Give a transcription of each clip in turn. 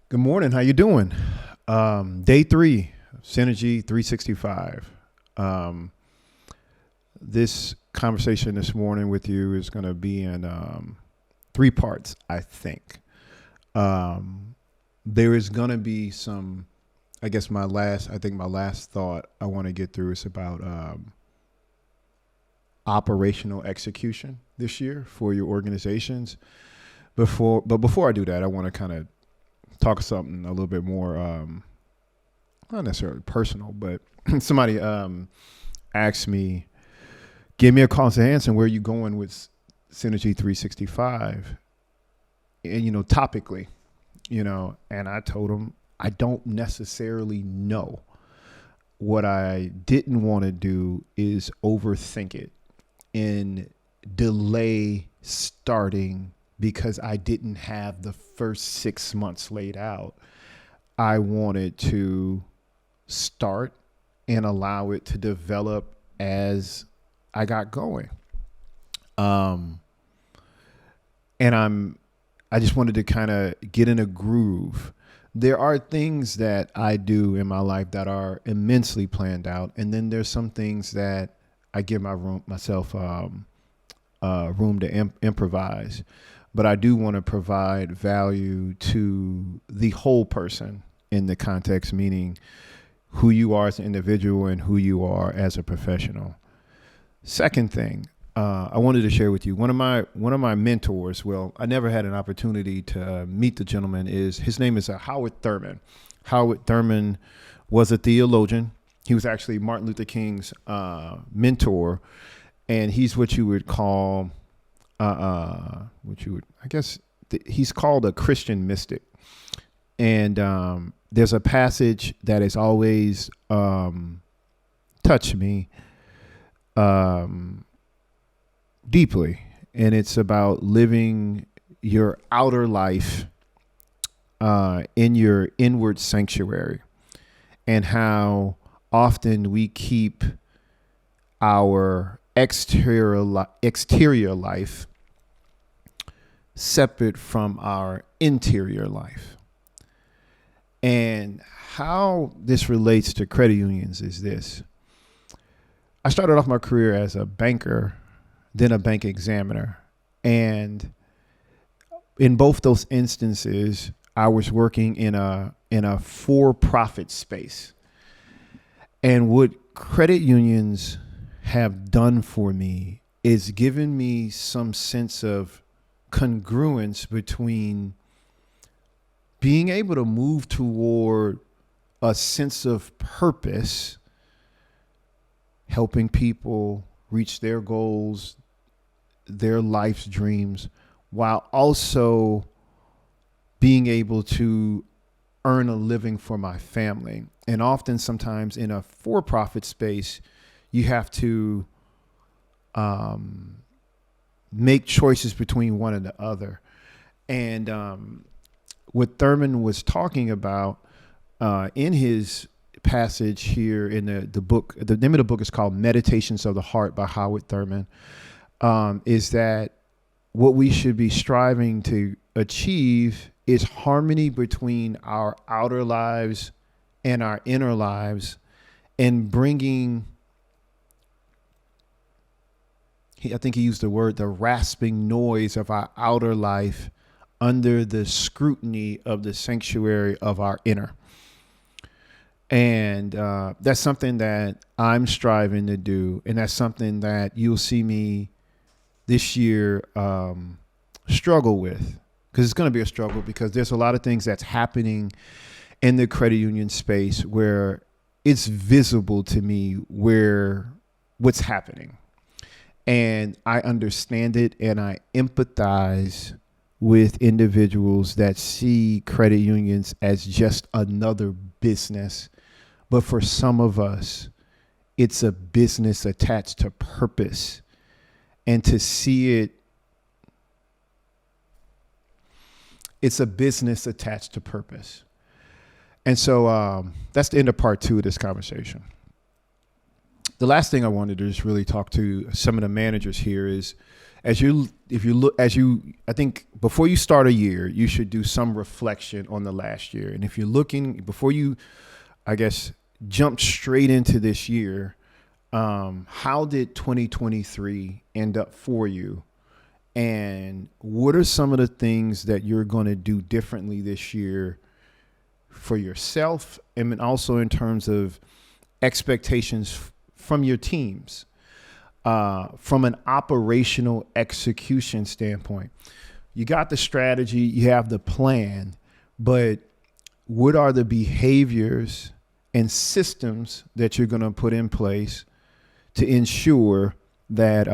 Good morning. How you doing? Day three, Synergy 365. Um, this conversation this morning with you is going to be in three parts, I think. There is going to be some, my last thought I want to get through is about operational execution this year for your organizations. Before I do that, I want to kind of talk something a little bit more, not necessarily personal, but somebody asked me, give me a call and say, Hanson, where are you going with Synergy 365? And, topically, and I told him, I don't necessarily know. What I didn't want to do is overthink it and delay starting because I didn't have the first 6 months laid out. I wanted to start and allow it to develop as I got going. And I just wanted to kind of get in a groove. There are things that I do in my life that are immensely planned out, and then there's some things that I give myself room to improvise. But I do want to provide value to the whole person in the context, meaning who you are as an individual and who you are as a professional. Second thing, I wanted to share with you one of my mentors. Well, I never had an opportunity to meet the gentleman. His name is Howard Thurman. Howard Thurman was a theologian. He was actually Martin Luther King's mentor, and he's what you would call he's called a Christian mystic. And there's a passage that has always touched me deeply, and it's about living your outer life in your inward sanctuary, and how often we keep our exterior life separate from our interior life. And how this relates to credit unions is this. I started off my career as a banker, then a bank examiner. And in both those instances, I was working in a for-profit space. And what credit unions have done for me is given me some sense of congruence between being able to move toward a sense of purpose, helping people reach their goals, their life's dreams, while also being able to earn a living for my family. And often, sometimes in a for-profit space, you have to make choices between one and the other. And what Thurman was talking about in his passage here in the book, the name of the book is called Meditations of the Heart by Howard Thurman, is that what we should be striving to achieve is harmony between our outer lives and our inner lives, and bringing, I think he used the word, the rasping noise of our outer life under the scrutiny of the sanctuary of our inner. And that's something that I'm striving to do. And that's something that you'll see me this year struggle with, because it's going to be a struggle, because there's a lot of things that's happening in the credit union space where it's visible to me what's happening. And I understand it, and I empathize with individuals that see credit unions as just another business. But for some of us, it's a business attached to purpose. And to see it, it's a business attached to purpose. And so that's the end of part 2 of this conversation. The last thing I wanted to just really talk to some of the managers here is I think before you start a year, you should do some reflection on the last year. And if you're looking before you, I guess, jump straight into this year, how did 2023 end up for you? And what are some of the things that you're going to do differently this year for yourself, and also in terms of expectations from your teams, from an operational execution standpoint? You got the strategy, you have the plan, but what are the behaviors and systems that you're going to put in place to ensure that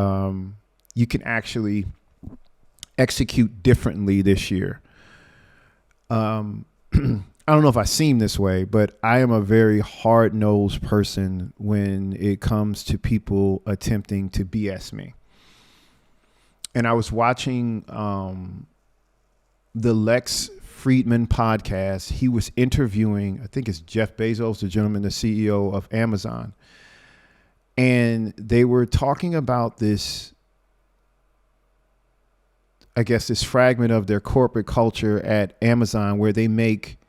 you can actually execute differently this year? I don't know if I seem this way, but I am a very hard-nosed person when it comes to people attempting to BS me. And I was watching the Lex Friedman podcast. He was interviewing, I think it's Jeff Bezos, the gentleman, the CEO of Amazon. And they were talking about this, I guess, this fragment of their corporate culture at Amazon where they make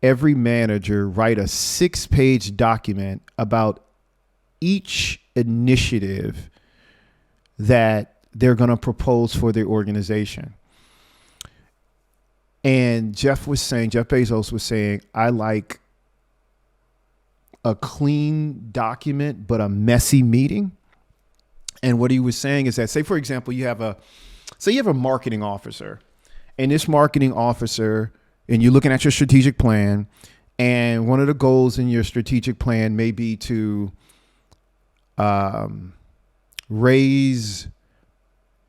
every manager write a 6-page document about each initiative that they're going to propose for their organization. And Jeff Bezos was saying, I like a clean document, but a messy meeting. And what he was saying is that, say, for example, you have a marketing officer, and this marketing officer, and you're looking at your strategic plan, and one of the goals in your strategic plan may be to raise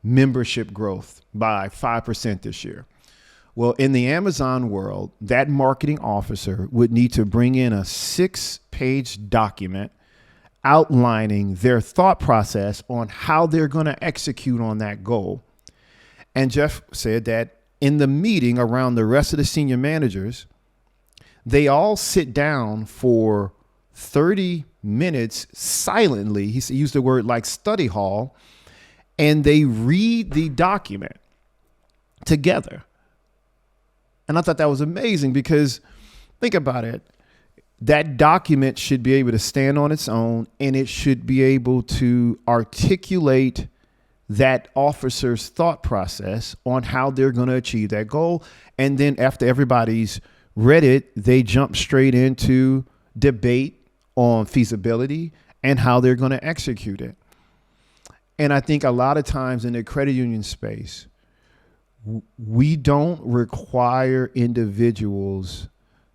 membership growth by 5% this year. Well, in the Amazon world, that marketing officer would need to bring in a 6-page document outlining their thought process on how they're going to execute on that goal. And Jeff said that in the meeting around the rest of the senior managers, they all sit down for 30 minutes silently. He used the word like study hall, and they read the document together. And I thought that was amazing because think about it. That document should be able to stand on its own, and it should be able to articulate that officer's thought process on how they're going to achieve that goal. And then after everybody's read it, they jump straight into debate on feasibility and how they're going to execute it. And I think a lot of times in the credit union space, we don't require individuals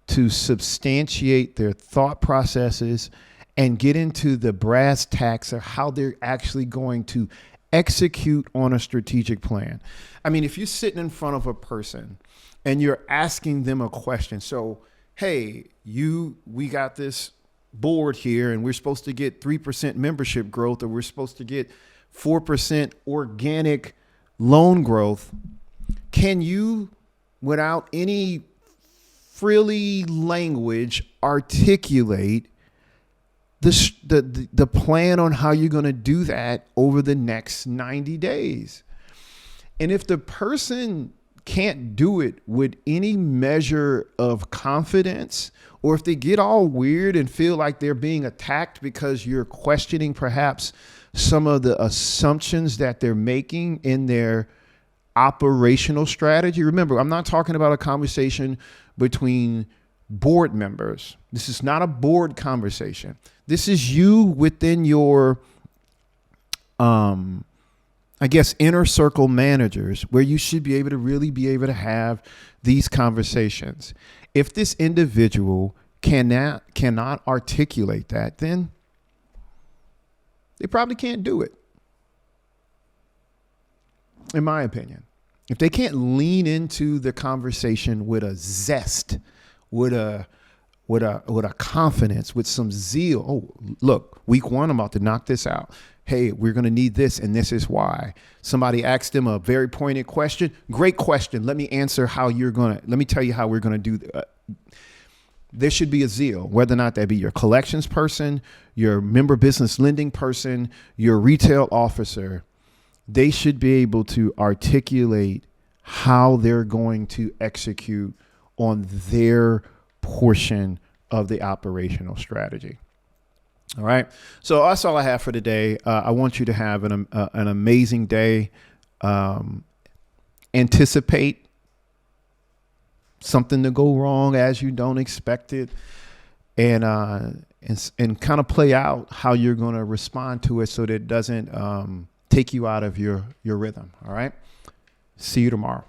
to substantiate their thought processes and get into the brass tacks of how they're actually going to execute on a strategic plan. I mean, if you're sitting in front of a person and you're asking them a question, so, hey, we got this board here and we're supposed to get 3% membership growth, or we're supposed to get 4% organic loan growth. Can you, without any frilly language, articulate the plan on how you're going to do that over the next 90 days? And if the person can't do it with any measure of confidence, or if they get all weird and feel like they're being attacked because you're questioning perhaps some of the assumptions that they're making in their operational strategy. Remember, I'm not talking about a conversation between board members. This is not a board conversation. This is you within your, I guess, inner circle managers, where you should be able to really be able to have these conversations. If this individual cannot articulate that, then they probably can't do it. In my opinion, if they can't lean into the conversation with a zest, with a confidence, with some zeal. Oh, look, week 1, I'm about to knock this out. Hey, we're going to need this, and this is why. Somebody asked them a very pointed question. Great question. Let me tell you how we're going to do that. There should be a zeal, whether or not that be your collections person, your member business lending person, your retail officer. they should be able to articulate how they're going to execute on their portion of the operational strategy. All right. So that's all I have for today. I want you to have an amazing day. Anticipate something to go wrong as you don't expect it, and kind of play out how you're going to respond to it so that it doesn't take you out of your rhythm. All right. See you tomorrow.